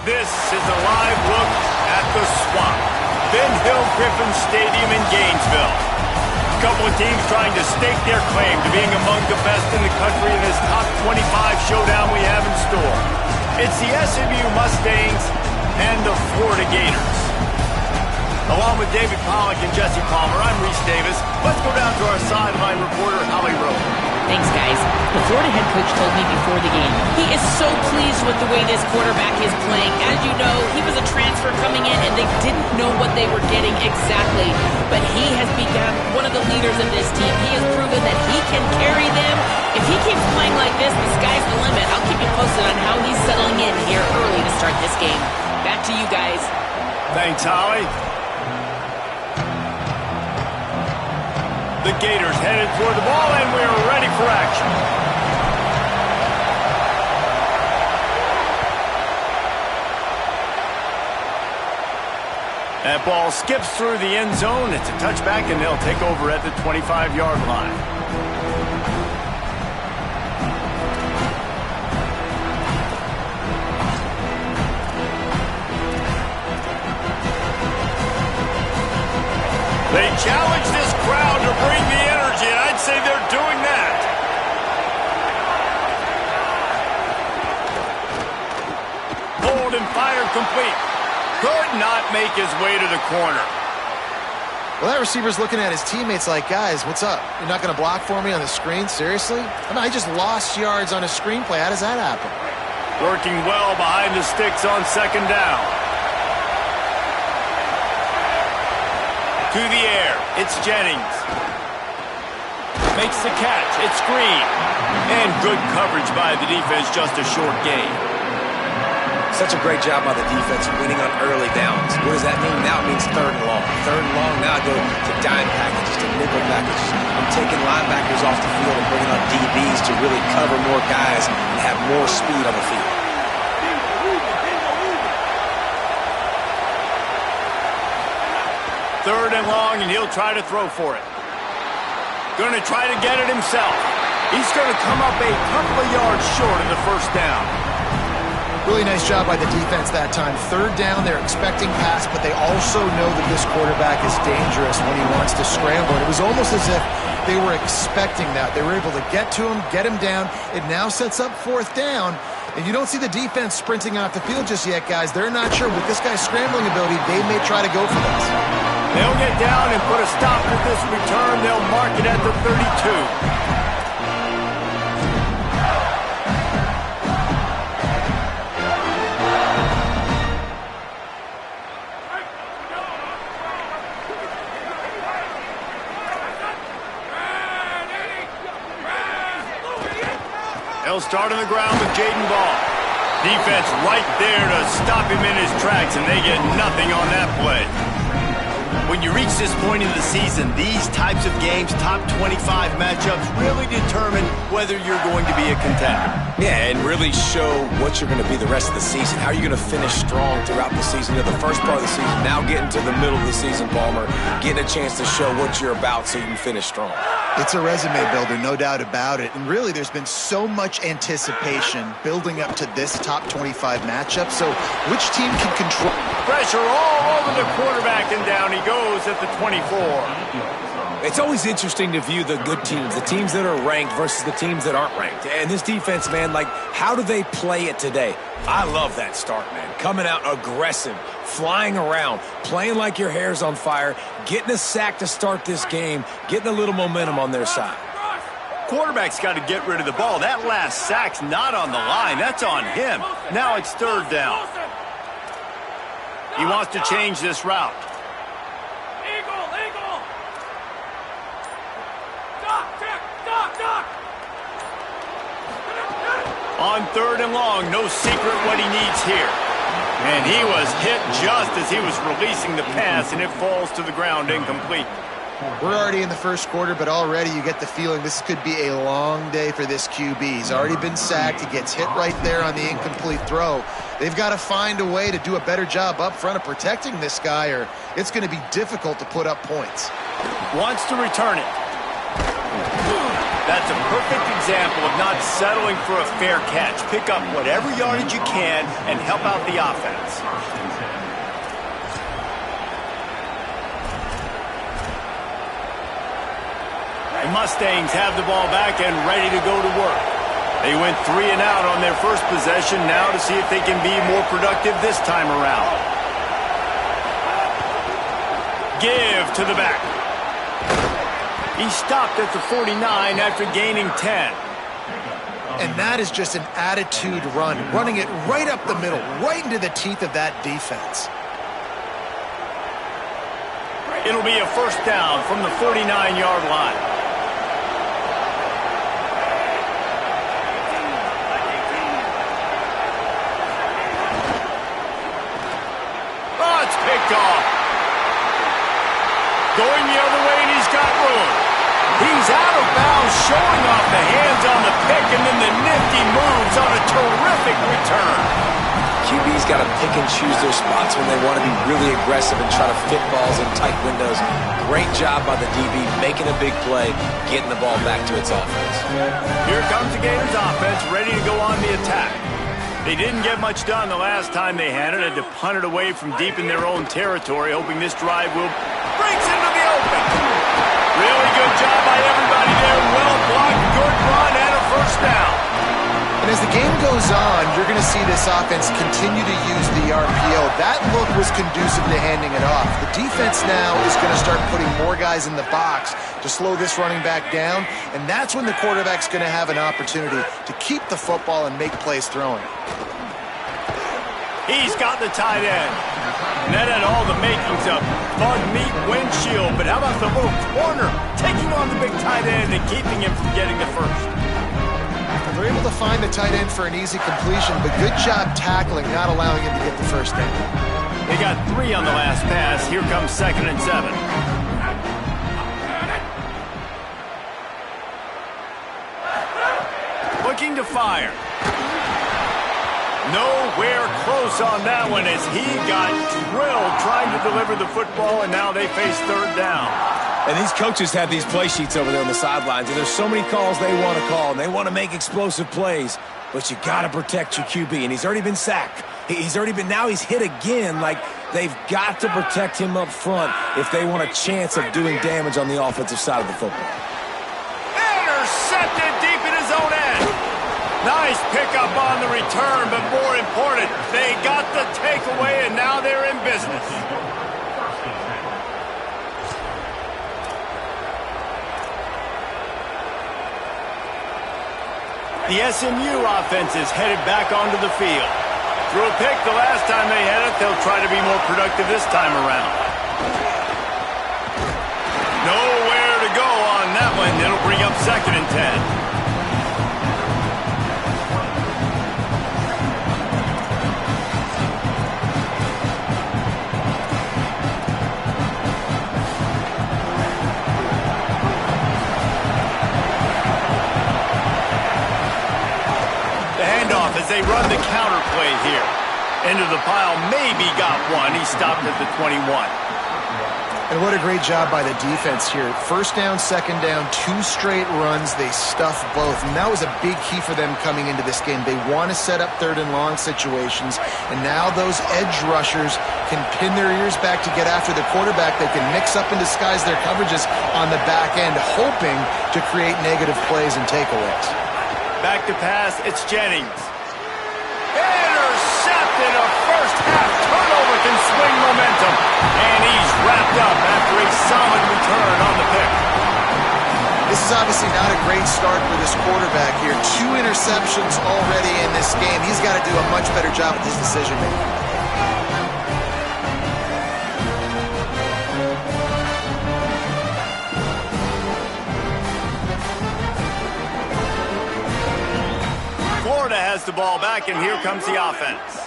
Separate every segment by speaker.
Speaker 1: This is a live look at the Swamp, Ben Hill Griffin Stadium in Gainesville. A couple of teams trying to stake their claim to being among the best in the country in this top 25 showdown we have in store. It's the SMU Mustangs and the Florida Gators. Along with David Pollack and Jesse Palmer, I'm Reese Davis. Let's go down to our sideline reporter, Holly Rowe.
Speaker 2: Thanks, guys. The Florida head coach told me before the game he is so pleased with the way this quarterback is playing. As you know, he was a transfer coming in, and they didn't know what they were getting exactly. But he has become one of the leaders of this team. He has proven that he can carry them. If he keeps playing like this, the sky's the limit. I'll keep you posted on how he's settling in here early to start this game. Back to you guys.
Speaker 1: Thanks, Holly. The Gators headed toward the ball, and we are ready for action. That ball skips through the end zone. It's a touchback, and they'll take over at the 25-yard line. They challenge this crowd to bring the energy, and I'd say they're doing that. Hold and fire complete. Could not make his way to the corner.
Speaker 3: Well, that receiver's looking at his teammates like, guys, what's up? You're not going to block for me on the screen? Seriously? I mean, I just lost yards on a screenplay. How does that happen?
Speaker 1: Working well behind the sticks on second down. To the air, it's Jennings. Makes the catch, it's Green. And good coverage by the defense, just a short gain.
Speaker 4: Such a great job by the defense winning on early downs. What does that mean? Now it means third and long. Third and long, now I go to dime packages, to nickel packages. I'm taking linebackers off the field and bringing on DBs to really cover more guys and have more speed on the field.
Speaker 1: Third and long, and he'll try to throw for it. Going to try to get it himself. He's going to come up a couple of yards short of the first down.
Speaker 3: Really nice job by the defense that time. Third down, they're expecting pass, but they also know that this quarterback is dangerous when he wants to scramble. And it was almost as if they were expecting that. They were able to get to him, get him down. It now sets up fourth down. And you don't see the defense sprinting off the field just yet, guys. They're not sure. With this guy's scrambling ability, they may try to go for this.
Speaker 1: They'll get down and put a stop to this return. They'll mark it at the 32. They'll start on the ground with Jaden Ball. Defense right there to stop him in his tracks, and they get nothing on that play. When you reach this point in the season, these types of games, top 25 matchups, really determine whether you're going to be a contender.
Speaker 4: Yeah, and really show what you're going to be the rest of the season. How are you going to finish strong throughout the season? You know, the first part of the season, now getting to the middle of the season, Palmer, getting a chance to show what you're about so you can finish strong.
Speaker 3: It's a resume builder, no doubt about it. And really, there's been so much anticipation building up to this top 25 matchup. So which team can control?
Speaker 1: Pressure all over the quarterback, and down he goes at the 24.
Speaker 4: It's always interesting to view the good teams, the teams that are ranked versus the teams that aren't ranked. And this defense, man, like, how do they play it today? I love that start, man. Coming out aggressive, flying around, playing like your hair's on fire, getting a sack to start this game, getting a little momentum on their side.
Speaker 1: Quarterback's got to get rid of the ball. That last sack's not on the line. That's on him. Now it's third down. He wants to change this route. On third and long, no secret what he needs here. And he was hit just as he was releasing the pass, and it falls to the ground incomplete.
Speaker 3: We're already in the first quarter, but already you get the feeling this could be a long day for this QB. He's already been sacked. He gets hit right there on the incomplete throw. They've got to find a way to do a better job up front of protecting this guy, or it's going to be difficult to put up points.
Speaker 1: Wants to return it. That's a perfect example of not settling for a fair catch. Pick up whatever yardage you can and help out the offense. The Mustangs have the ball back and ready to go to work. They went 3 and out on their first possession, now to see if they can be more productive this time around. Give to the back. He stopped at the 49 after gaining 10.
Speaker 3: And that is just an attitude run, running it right up the middle, right into the teeth of that defense.
Speaker 1: It'll be a first down from the 49-yard line. Oh, it's picked off. Going the other way, and he's got room. He's out of bounds, showing off the hands on the pick, and then the nifty moves on a terrific return.
Speaker 4: QB's got to pick and choose their spots when they want to be really aggressive and try to fit balls in tight windows. Great job by the DB, making a big play, getting the ball back to its offense.
Speaker 1: Here comes the Gators offense, ready to go on the attack. They didn't get much done the last time they had it, had to punt it away from deep in their own territory, hoping this drive will breaks into the open. Really good job by everybody there. Well blocked, good run, and a first down.
Speaker 3: And as the game goes on, you're going to see this offense continue to use the RPO. That look was conducive to handing it off. The defense now is going to start putting more guys in the box to slow this running back down, and that's when the quarterback's going to have an opportunity to keep the football and make plays throwing.
Speaker 1: He's got the tight end. And that had all the makings of bug meat windshield, but how about the little corner taking on the big tight end and keeping him from getting the first?
Speaker 3: They're able to find the tight end for an easy completion, but good job tackling, not allowing him to get the first down.
Speaker 1: They got 3 on the last pass. Here comes 2nd and 7. Looking to fire. Nowhere close on that one as he got drilled trying to deliver the football, and now they face third down.
Speaker 4: And these coaches have these play sheets over there on the sidelines, and there's so many calls they want to call, and they want to make explosive plays, but you got to protect your QB, and he's already been sacked. Now he's hit again. Like, they've got to protect him up front if they want a chance of doing damage on the offensive side of the football.
Speaker 1: Intercepted deep in his own end. Nice pickup on the return, but more important, they got the takeaway, and now they're in business. The SMU offense is headed back onto the field. Threw a pick the last time they had it. They'll try to be more productive this time around. Nowhere to go on that one. It'll bring up 2nd and 10. as they run the counter play here. Into the pile, maybe got one. He stopped at the 21.
Speaker 3: And what a great job by the defense here. First down, second down, 2 straight runs. They stuff both. And that was a big key for them coming into this game. They want to set up third and long situations. And now those edge rushers can pin their ears back to get after the quarterback. They can mix up and disguise their coverages on the back end, hoping to create negative plays and takeaways.
Speaker 1: Back to pass, it's Jennings. Intercepted, a first half turnover can swing momentum. And he's wrapped up after a solid return on the pick.
Speaker 3: This is obviously not a great start for this quarterback here. 2 interceptions already in this game. He's got to do a much better job at this decision making.
Speaker 1: Florida has the ball back, and here comes the offense.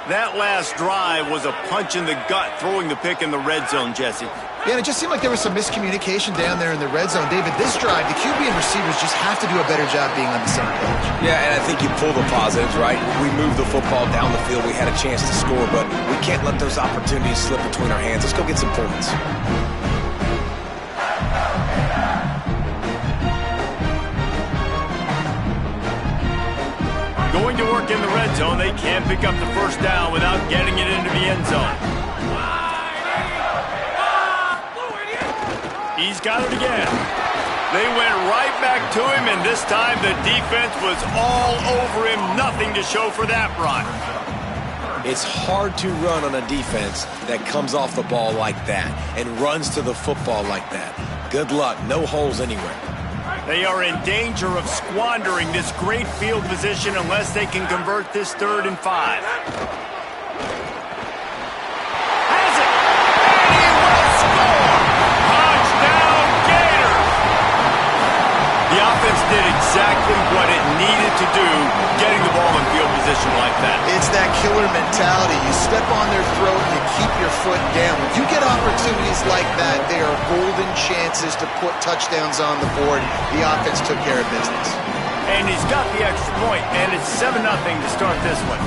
Speaker 1: That last drive was a punch in the gut, throwing the pick in the red zone, Jesse.
Speaker 3: Yeah, and it just seemed like there was some miscommunication down there in the red zone. David, this drive, the QB and receivers just have to do a better job being on the same page.
Speaker 4: Yeah, and I think you pull the positives, right? We moved the football down the field. We had a chance to score, but we can't let those opportunities slip between our hands. Let's go get some points.
Speaker 1: Going to work in the red zone. They can't pick up the first down without getting it into the end zone. He's got it again. They went right back to him, and this time the defense was all over him. Nothing to show for that run.
Speaker 4: It's hard to run on a defense that comes off the ball like that and runs to the football like that. Good luck. No holes anywhere.
Speaker 1: They are in danger of squandering this great field position unless they can convert this 3rd and 5. Has it! And he will score! Touchdown, Gators! The offense did exactly what it needed to do, getting the ball in field position like that.
Speaker 3: It's that killer mentality. You step on their throat, you keep your foot down. When you get opportunities like that, they are golden chances to put touchdowns on the board. The offense took care of business.
Speaker 1: And he's got the extra point, and it's 7-0 to start this one.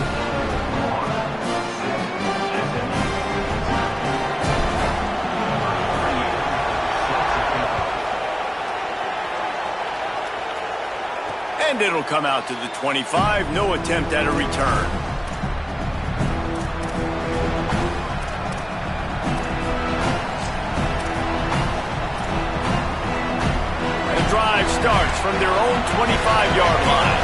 Speaker 1: And it'll come out to the 25. No attempt at a return. The drive starts from their own 25-yard line.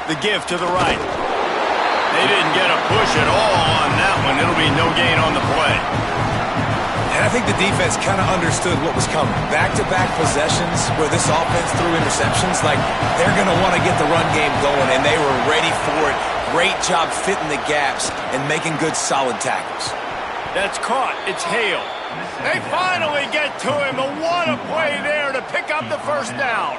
Speaker 1: The give to the right. They didn't get a push at all on that one. It'll be no gain on the play.
Speaker 4: And I think the defense kind of understood what was coming. Back-to-back possessions where this offense threw interceptions, like they're going to want to get the run game going, and they were ready for it. Great job fitting the gaps and making good, solid tackles.
Speaker 1: That's caught. It's Hale. They finally get to him. And what a play there to pick up the first down.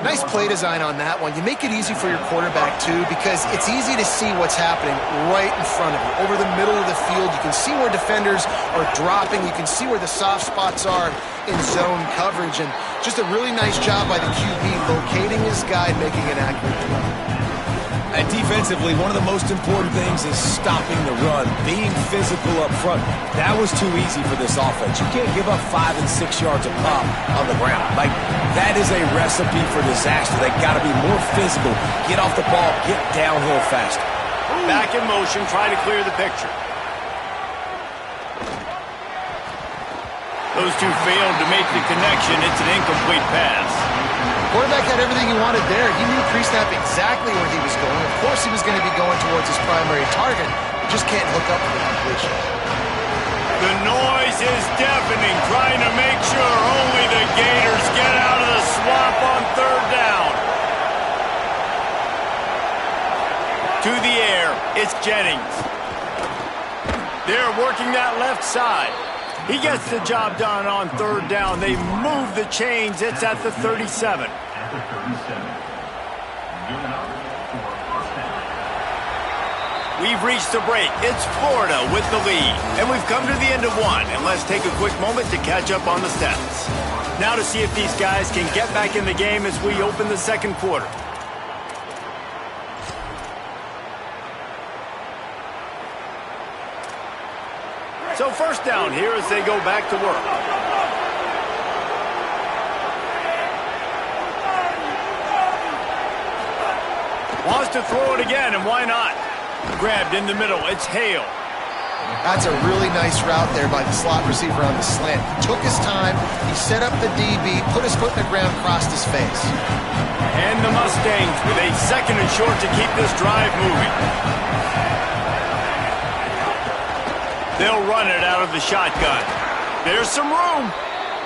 Speaker 3: Nice play design on that one. You make it easy for your quarterback, too, because it's easy to see what's happening right in front of you. Over the middle of the field, you can see where defenders are dropping. You can see where the soft spots are in zone coverage. And just a really nice job by the QB locating his guy and making an accurate throw.
Speaker 4: And defensively, one of the most important things is stopping the run, being physical up front. That was too easy for this offense. You can't give up 5 and 6 yards a pop on the ground. Like, that is a recipe for disaster. They got to be more physical, get off the ball, get downhill faster.
Speaker 1: Back in motion, try to clear the picture. Those two failed to make the connection. It's an incomplete pass.
Speaker 3: Quarterback had everything he wanted there. He knew pre-snap exactly where he was going. Of course he was going to be going towards his primary target. He just can't hook up for the completion.
Speaker 1: The noise is deafening, trying to make sure only the Gators get out of the swamp on 3rd down. To the air, it's Jennings. They're working that left side. He gets the job done on 3rd down. They move the chains. It's at the 37. We've reached the break. It's Florida with the lead. And we've come to the end of one. And let's take a quick moment to catch up on the stats. Now to see if these guys can get back in the game as we open the second quarter. So first down here as they go back to work. Wants to throw it again, and why not? Grabbed in the middle. It's Hale.
Speaker 3: That's a really nice route there by the slot receiver on the slant. He took his time. He set up the DB, put his foot in the ground, crossed his face.
Speaker 1: And the Mustangs with a second and short to keep this drive moving. They'll run it out of the shotgun. There's some room.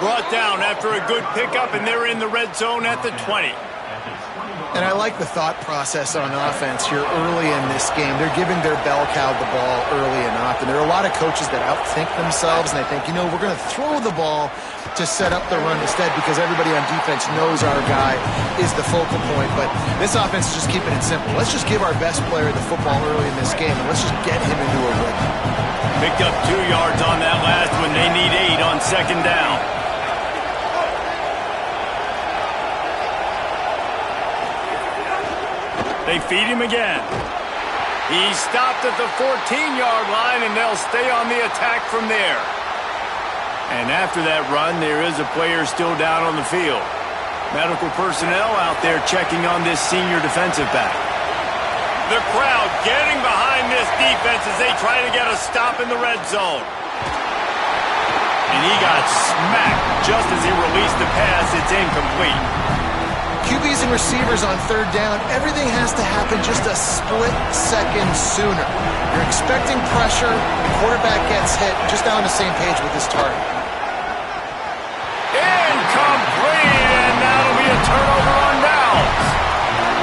Speaker 1: Brought down after a good pickup, and they're in the red zone at the 20.
Speaker 3: And I like the thought process on offense here early in this game. They're giving their bell cow the ball early and often. There are a lot of coaches that outthink themselves, and they think, you know, we're going to throw the ball to set up the run instead because everybody on defense knows our guy is the focal point. But this offense is just keeping it simple. Let's just give our best player the football early in this game, and let's just get him into a rhythm.
Speaker 1: Picked up 2 yards on that last one. They need 8 on second down. They feed him again. He stopped at the 14-yard line, and they'll stay on the attack from there. And after that run, there is a player still down on the field. Medical personnel out there checking on this senior defensive back. The crowd getting behind this defense as they try to get a stop in the red zone. And he got smacked just as he released the pass. It's incomplete.
Speaker 3: QBs and receivers on third down, everything has to happen just a split second sooner. You're expecting pressure, the quarterback gets hit, just not on the same page with his target.
Speaker 1: Incomplete, and that'll be a turnover on downs.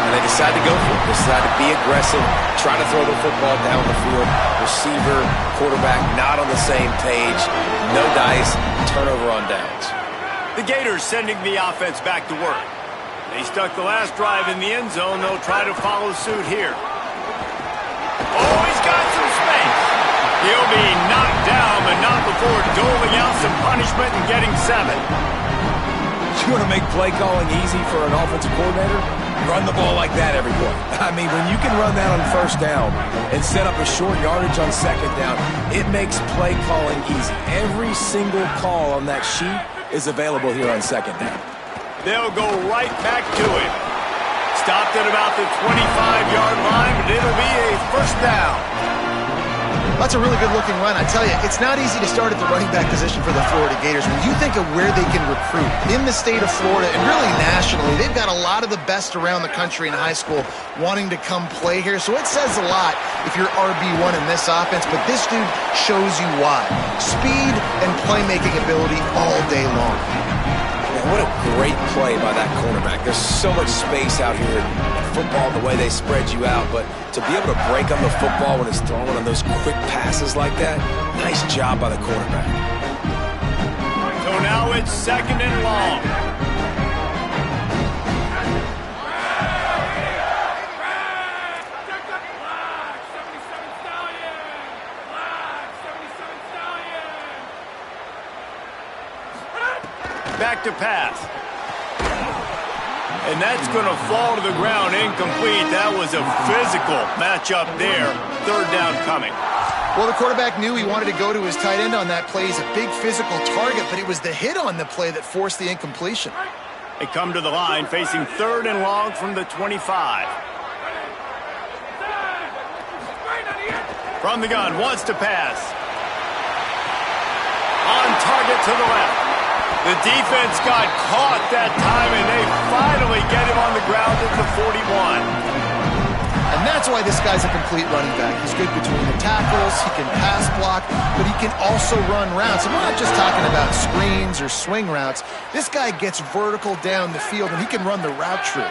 Speaker 4: And they decide to go for it. They decide to be aggressive, try to throw the football down the field. Receiver, quarterback not on the same page. No dice, turnover on downs.
Speaker 1: The Gators sending the offense back to work. They stuck the last drive in the end zone. They'll try to follow suit here. Oh, he's got some space. He'll be knocked down, but not before doling out some punishment and getting 7.
Speaker 4: You want to make play calling easy for an offensive coordinator? Run the ball like that every play. I mean, when you can run that on first down and set up a short yardage on second down, it makes play calling easy. Every single call on that sheet is available here on second down.
Speaker 1: They'll go right back to him. Stopped at about the 25-yard line, but it'll be a first down.
Speaker 3: That's a really good-looking run. I tell you, it's not easy to start at the running back position for the Florida Gators. When you think of where they can recruit in the state of Florida and really nationally, they've got a lot of the best around the country in high school wanting to come play here. So it says a lot if you're RB1 in this offense, but this dude shows you why. Speed and playmaking ability all day long.
Speaker 4: What a great play by that cornerback. There's so much space out here in football, the way they spread you out, but to be able to break on the football when it's thrown on those quick passes like that, nice job by the cornerback.
Speaker 1: So now it's second and long. Back to pass. And that's going to fall to the ground incomplete. That was a physical matchup there. Third down coming.
Speaker 3: Well, the quarterback knew he wanted to go to his tight end on that play. He's a big physical target, but it was the hit on the play that forced the incompletion.
Speaker 1: They come to the line facing third and long from the 25. From the gun, wants to pass. On target to the left. The defense got caught that time, and they finally get him on the ground at the 41.
Speaker 3: And that's why this guy's a complete running back. He's good between the tackles, he can pass block, but he can also run routes. And we're not just talking about screens or swing routes. This guy gets vertical down the field, and he can run the route tree.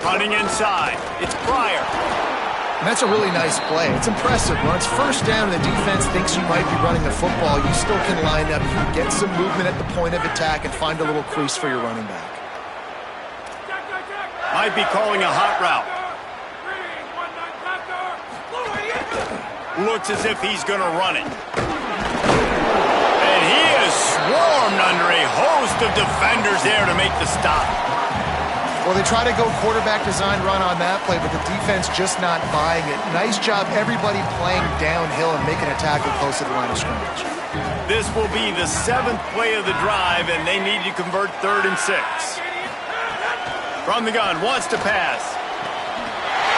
Speaker 1: Running inside. It's Pryor.
Speaker 3: And that's a really nice play. It's impressive. When it's first down and the defense thinks you might be running the football, you still can line up, you can get some movement at the point of attack and find a little crease for your running back.
Speaker 1: Might be calling a hot route. Looks as if he's going to run it. And he is swarmed under a host of defenders there to make the stop.
Speaker 3: Well, they try to go quarterback design run on that play, but the defense just not buying it. Nice job, everybody playing downhill and making a tackle close to the line of scrimmage.
Speaker 1: This will be the 7th play of the drive, and they need to convert 3rd and 6. From the gun, wants to pass.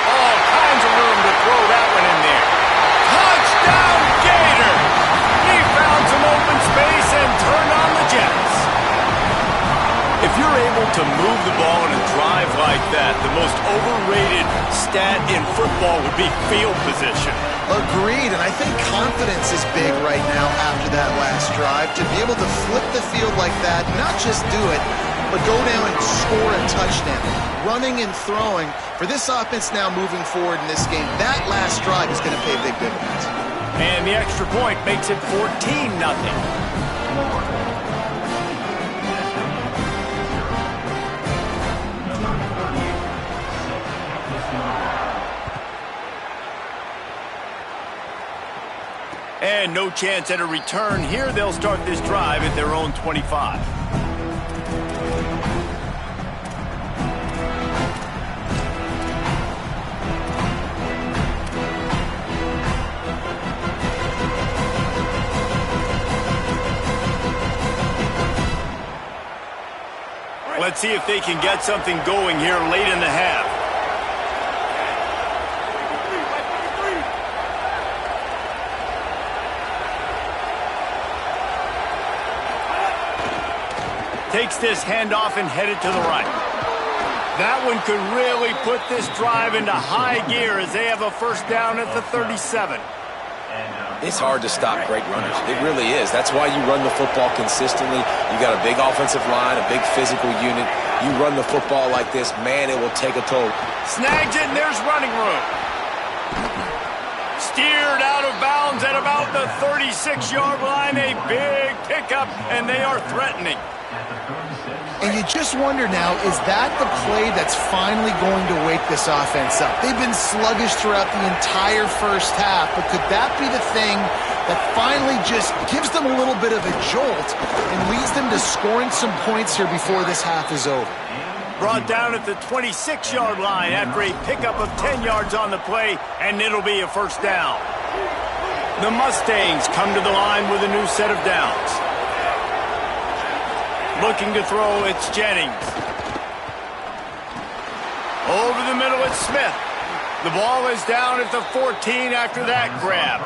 Speaker 1: All kinds of room to throw that one in there. Touchdown, Gator! He found some open space and turned on the Jets. If you're able to move the ball in a drive like that, the most overrated stat in football would be field position.
Speaker 3: Agreed, and I think confidence is big right now after that last drive. To be able to flip the field like that, not just do it, but go down and score a touchdown. Running and throwing, for this offense now moving forward in this game, that last drive is going to pay big dividends.
Speaker 1: And the extra point makes it 14-0. And no chance at a return here. They'll start this drive at their own 25. Let's see if they can get something going here late in the half. Takes this handoff and headed to the right. That one could really put this drive into high gear as they have a first down at the 37.
Speaker 4: It's hard to stop great runners. It really is. That's why you run the football consistently. You got a big offensive line, a big physical unit. You run the football like this, man, it will take a toll.
Speaker 1: Snags it, and there's running room. Steered out of bounds at about the 36-yard line. A big pickup, and they are threatening.
Speaker 3: And you just wonder now, is that the play that's finally going to wake this offense up? They've been sluggish throughout the entire first half, but could that be the thing that finally just gives them a little bit of a jolt and leads them to scoring some points here before this half is over?
Speaker 1: Brought down at the 26-yard line after a pickup of 10 yards on the play, and it'll be a first down. The Mustangs come to the line with a new set of downs. Looking to throw, it's Jennings. Over the middle, it's Smith. The ball is down at the 14 after that grab.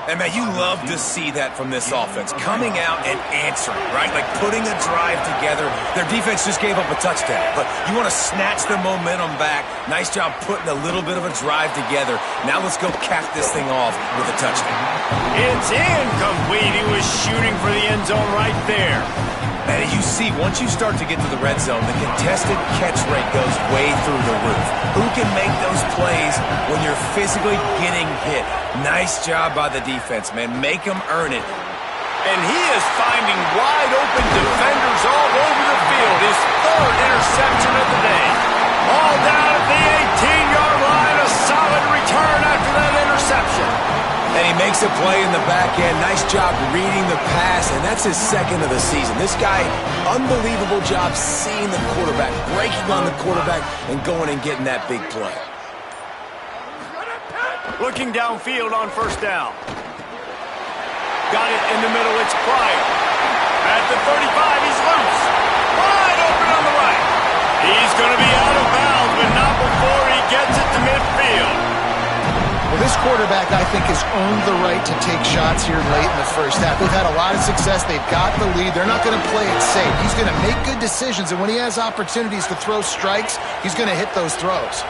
Speaker 5: And, man, you love to see that from this offense. Coming out and answering, right? Like putting a drive together. Their defense just gave up a touchdown. But you want to snatch the momentum back. Nice job putting a little bit of a drive together. Now let's go cap this thing off with a touchdown.
Speaker 1: It's incomplete. He was shooting for the end zone right there.
Speaker 5: And you see, once you start to get to the red zone, the contested catch rate goes way through the roof. Who can make those plays when you're physically getting hit? Nice job by the defense, man. Make them earn it.
Speaker 1: And he is finding wide open defenders all over the field. His 3rd interception of the day. All down at the 18-yard line. A solid return after that interception.
Speaker 5: And he makes a play in the back end. Nice job reading the pass, and that's his 2nd of the season. This guy, unbelievable job seeing the quarterback, breaking on the quarterback, and going and getting that big play.
Speaker 1: Looking downfield on first down. Got it in the middle, it's Pryor. At the 35, he's loose. Wide open on the right. He's going to be out of bounds, but not before he gets it to midfield.
Speaker 3: Well, this quarterback, I think, has earned the right to take shots here late in the first half. They've had a lot of success. They've got the lead. They're not going to play it safe. He's going to make good decisions, and when he has opportunities to throw strikes, he's going to hit those throws.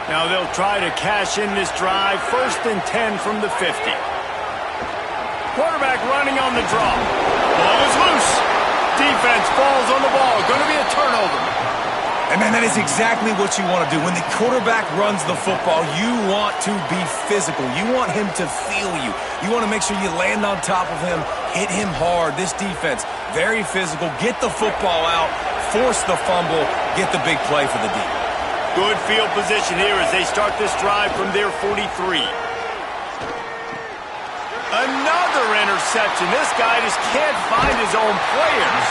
Speaker 1: Now they'll try to cash in this drive. 1st and 10 from the 50. Quarterback running on the draw. Ball is loose. Defense falls on the ball. Going to be a turnover.
Speaker 5: And, man, that is exactly what you want to do. When the quarterback runs the football, you want to be physical. You want him to feel you. You want to make sure you land on top of him, hit him hard. This defense, very physical. Get the football out, force the fumble, get the big play for the D.
Speaker 1: Good field position here as they start this drive from their 43. Another interception. This guy just can't find his own players.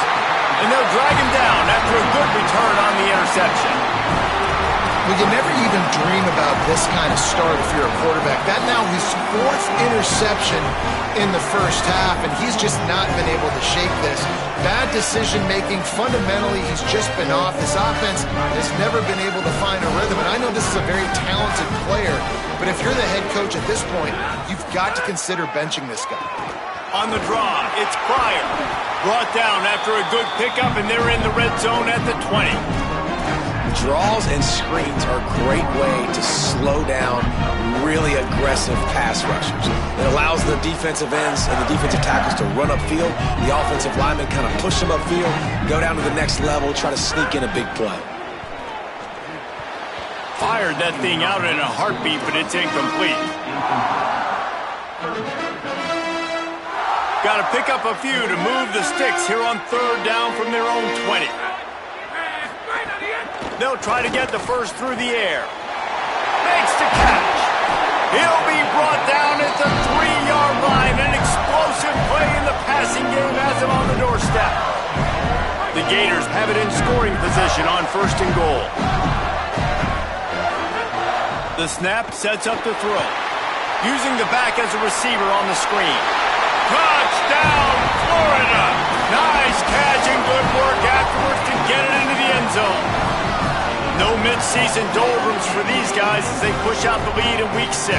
Speaker 1: And they'll drag him down after a good return on the interception.
Speaker 3: We can never even dream about this kind of start if you're a quarterback. That now his 4th interception in the first half, and he's just not been able to shake this. Bad decision-making. Fundamentally, he's just been off. This offense has never been able to find a rhythm, and I know this is a very talented player, but if you're the head coach at this point, you've got to consider benching this guy.
Speaker 1: On the draw, it's Pryor. Brought down after a good pickup, and they're in the red zone at the 20.
Speaker 4: Draws and screens are a great way to slow down really aggressive pass rushers. It allows the defensive ends and the defensive tackles to run upfield. The offensive linemen kind of push them upfield, go down to the next level, try to sneak in a big play.
Speaker 1: Fired that thing out in a heartbeat, but it's incomplete. Got to pick up a few to move the sticks here on 3rd down from their own 20. They'll try to get the first through the air. Makes the catch. He'll be brought down at the 3-yard line. An explosive play in the passing game has him on the doorstep. The Gators have it in scoring position on 1st and goal. The snap sets up the throw. Using the back as a receiver on the screen. Touchdown, Florida! Nice catch and good work afterwards to get it into the end zone. No mid-season doldrums for these guys as they push out the lead in Week 6.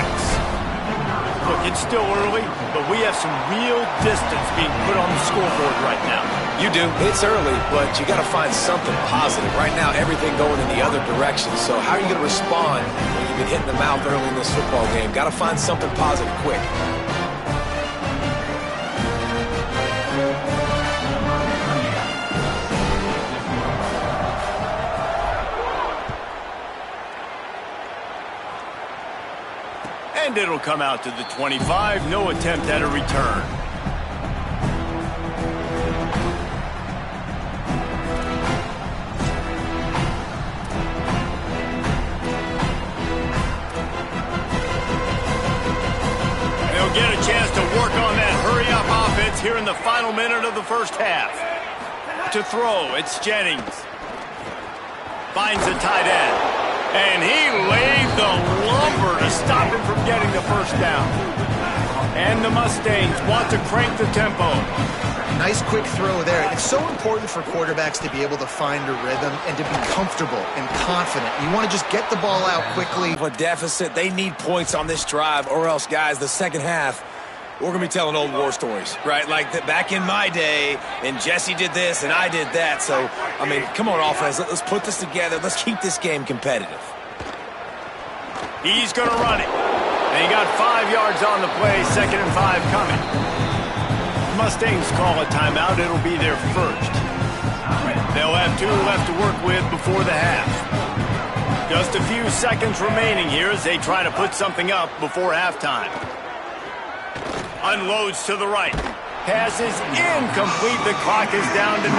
Speaker 1: Look, it's still early, but we have some real distance being put on the scoreboard right now.
Speaker 4: You do. It's early, but you got to find something positive. Right now, everything going in the other direction. So how are you going to respond when you've been hitting the mouth early in this football game? Got to find something positive quick.
Speaker 1: And it'll come out to the 25. No attempt at a return. They'll get a chance to work on that hurry-up offense here in the final minute of the first half. To throw, it's Jennings. Finds the tight end. And he laid the lumber to stop him from getting the first down. And the Mustangs want to crank the tempo.
Speaker 3: Nice quick throw there. It's so important for quarterbacks to be able to find a rhythm and to be comfortable and confident. You want to just get the ball out quickly.
Speaker 4: A deficit, they need points on this drive, or else, guys, the second half, we're going to be telling old war stories, right? Like back in my day, and Jesse did this, and I did that. So, I mean, come on, offense. Let's put this together. Let's keep this game competitive.
Speaker 1: He's going to run it. And he got 5 yards on the play, 2nd and 5 coming. Mustangs call a timeout. It'll be their first. They'll have 2 left to work with before the half. Just a few seconds remaining here as they try to put something up before halftime. Unloads to the right. Pass is incomplete. The clock is down to 9.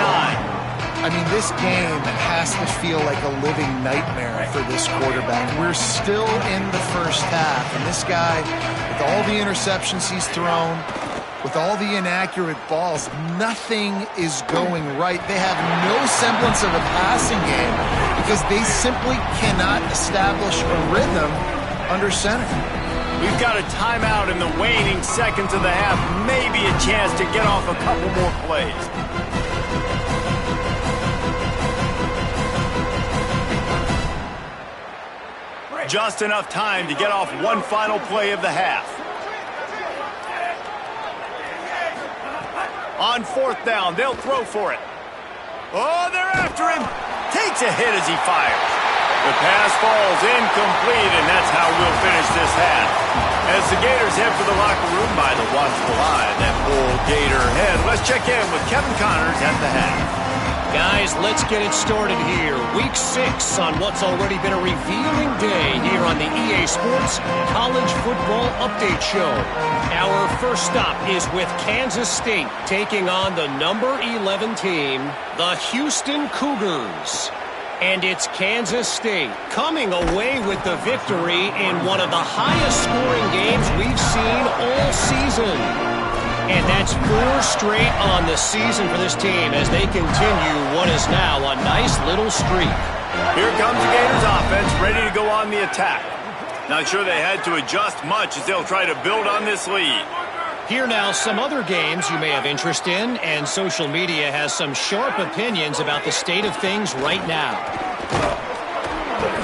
Speaker 3: I mean, this game has to feel like a living nightmare for this quarterback. We're still in the first half, and this guy, with all the interceptions he's thrown, with all the inaccurate balls, nothing is going right. They have no semblance of a passing game because they simply cannot establish a rhythm under center.
Speaker 1: We've got a timeout in the waning seconds of the half. Maybe a chance to get off a couple more plays. Just enough time to get off one final play of the half. On 4th down, they'll throw for it. Oh, they're after him. Takes a hit as he fires. The pass falls incomplete, and that's how we'll finish this half. As the Gators head for the locker room by the watchful eye, that bull Gator head. Let's check in with Kevin Connors at the half.
Speaker 6: Guys, let's get it started here. Week 6 on what's already been a revealing day here on the EA a sports college football update show. Our first stop is with Kansas State taking on the number 11 team, the Houston Cougars. And it's Kansas State coming away with the victory in one of the highest scoring games we've seen all season. And that's 4 straight on the season for this team as they continue what is now a nice little streak.
Speaker 1: Here comes the Gators offense, ready to go on the attack. Not sure they had to adjust much as they'll try to build on this lead.
Speaker 6: Here now some other games you may have interest in, and social media has some sharp opinions about the state of things right now.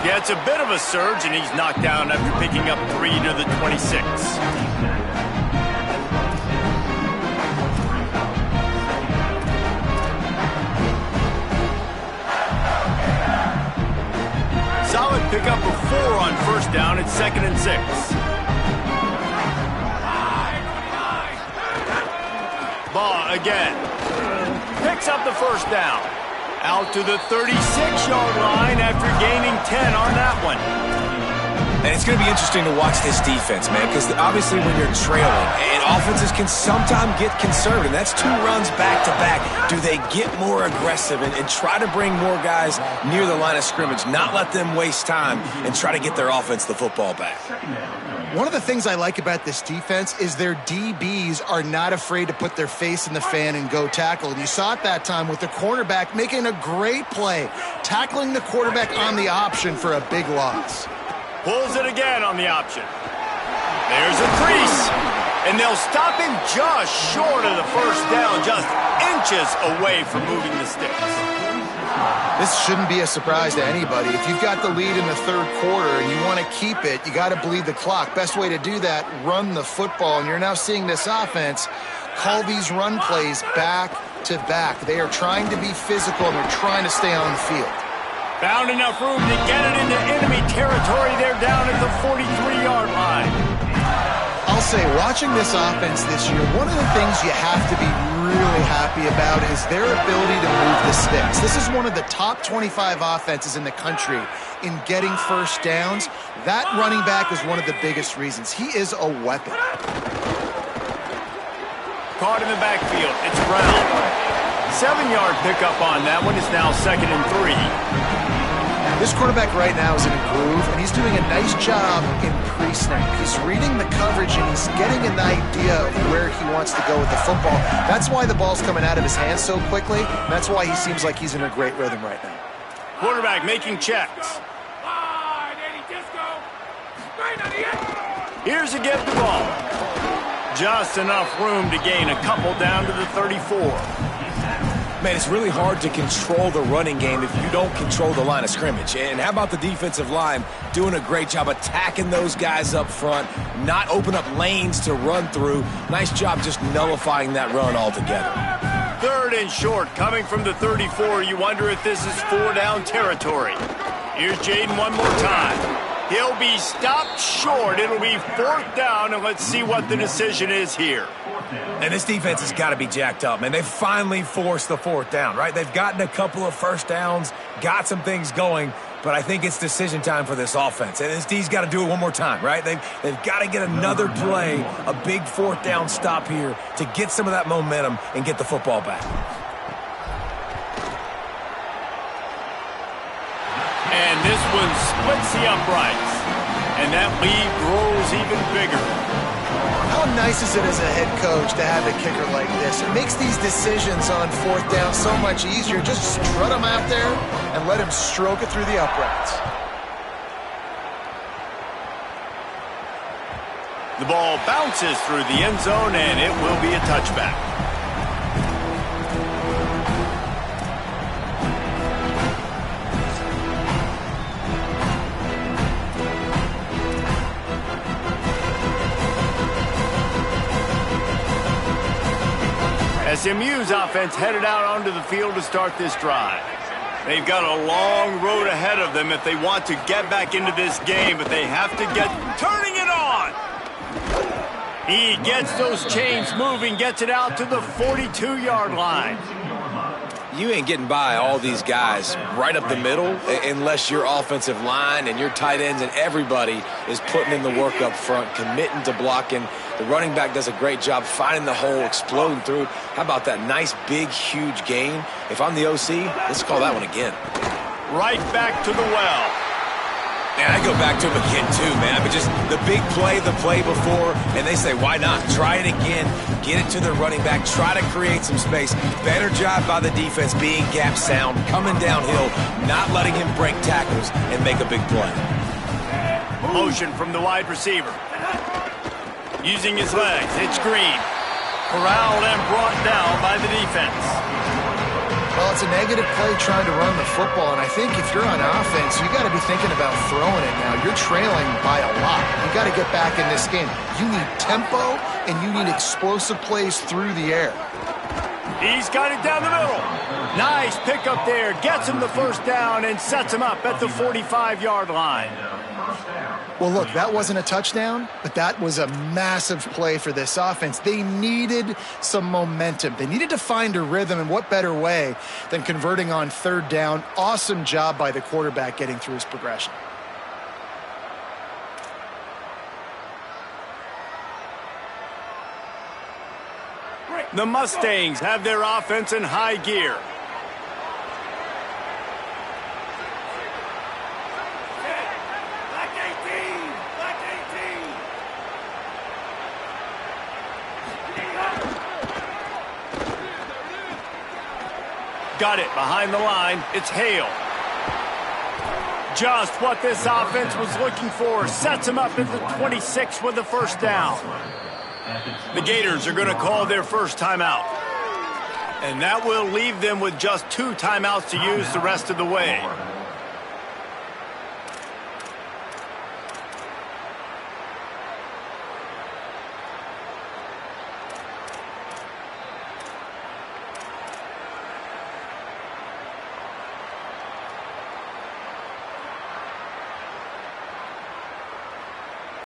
Speaker 1: Yeah, it's a bit of a surge, and he's knocked down after picking up 3 to the 26. Solid pickup of 4 on first down. It's 2nd and 6. Ball again. Picks up the first down. Out to the 36-yard line after gaining 10 on that one.
Speaker 4: And it's going to be interesting to watch this defense, man, because obviously when you're trailing, and offenses can sometimes get conservative. That's 2 runs back-to-back. Do they get more aggressive and try to bring more guys near the line of scrimmage, not let them waste time, and try to get their offense the football back?
Speaker 3: One of the things I like about this defense is their DBs are not afraid to put their face in the fan and go tackle. And you saw it that time with the cornerback making a great play, tackling the quarterback on the option for a big loss.
Speaker 1: Pulls it again on the option. There's a crease. And they'll stop him just short of the first down, just inches away from moving the sticks.
Speaker 3: This shouldn't be a surprise to anybody. If you've got the lead in the 3rd quarter and you want to keep it, you got to bleed the clock. Best way to do that, run the football. And you're now seeing this offense call these run plays back to back. They are trying to be physical and they're trying to stay on the field.
Speaker 1: Found enough room to get it into enemy territory. They're down at the 43-yard line.
Speaker 3: I'll say, watching this offense this year, one of the things you have to be really happy about is their ability to move the sticks. This is one of the top 25 offenses in the country in getting first downs. That running back is one of the biggest reasons. He is a weapon.
Speaker 1: Caught in the backfield. It's Brown. 7-yard pickup on that one. It's now 2nd and 3.
Speaker 3: This quarterback right now is in a groove, and he's doing a nice job in pre-snap. He's reading the coverage, and he's getting an idea of where he wants to go with the football. That's why the ball's coming out of his hands so quickly. That's why he seems like he's in a great rhythm right now.
Speaker 1: Quarterback making checks. Here's a get the ball. Just enough room to gain a couple down to the 34.
Speaker 4: Man, it's really hard to control the running game if you don't control the line of scrimmage. And how about the defensive line doing a great job attacking those guys up front, not open up lanes to run through. Nice job just nullifying that run altogether.
Speaker 1: 3rd and short coming from the 34. You wonder if this is 4-down territory. Here's Jaden one more time. He'll be stopped short. It'll be 4th down, and let's see what the decision is here.
Speaker 4: And this defense has got to be jacked up, man. They finally forced the 4th down, right? They've gotten a couple of first downs, got some things going, but I think it's decision time for this offense. And this D's got to do it one more time, right? They've got to get another play, a big 4th down stop here to get some of that momentum and get the football back.
Speaker 1: And this one splits the uprights. And that lead grows even bigger.
Speaker 3: How nice is it as a head coach to have a kicker like this? It makes these decisions on 4th down so much easier. Just strut him out there and let him stroke it through the uprights.
Speaker 1: The ball bounces through the end zone, and it will be a touchback. SMU's offense headed out onto the field to start this drive. They've got a long road ahead of them if they want to get back into this game, but they have to get turning it on. He gets those chains moving, gets it out to the 42-yard line.
Speaker 4: You ain't getting by all these guys right up the middle unless your offensive line and your tight ends and everybody is putting in the work up front, committing to blocking. The running back does a great job finding the hole, exploding through. How about that nice, big, huge gain? If I'm the OC, let's call that one again.
Speaker 1: Right back to the well.
Speaker 5: And I go back to him again, too, man. But just the big play, the play before, and they say, why not? Try it again. Get it to the running back. Try to create some space. Better job by the defense being gap sound, coming downhill, not letting him break tackles and make a big play.
Speaker 1: Motion from the wide receiver. Using his legs. It's Green. Corralled and brought down by the defense.
Speaker 3: Well, it's a negative play trying to run the football, and I think if you're on offense, you got to be thinking about throwing it now. You're trailing by a lot. You got to get back in this game. You need tempo, and you need explosive plays through the air.
Speaker 1: He's got it down the middle. Nice pickup there. Gets him the first down and sets him up at the 45-yard line.
Speaker 3: Well, look, that wasn't a touchdown, but that was a massive play for this offense. They needed some momentum. They needed to find a rhythm, and what better way than converting on third down. Awesome job by the quarterback getting through his progression.
Speaker 1: The Mustangs have their offense in high gear. Got it behind the line. It's Hale. Just what this offense was looking for. Sets him up at the 26 with the first down. The Gators are going to call their first timeout. And that will leave them with just 2 timeouts to use the rest of the way.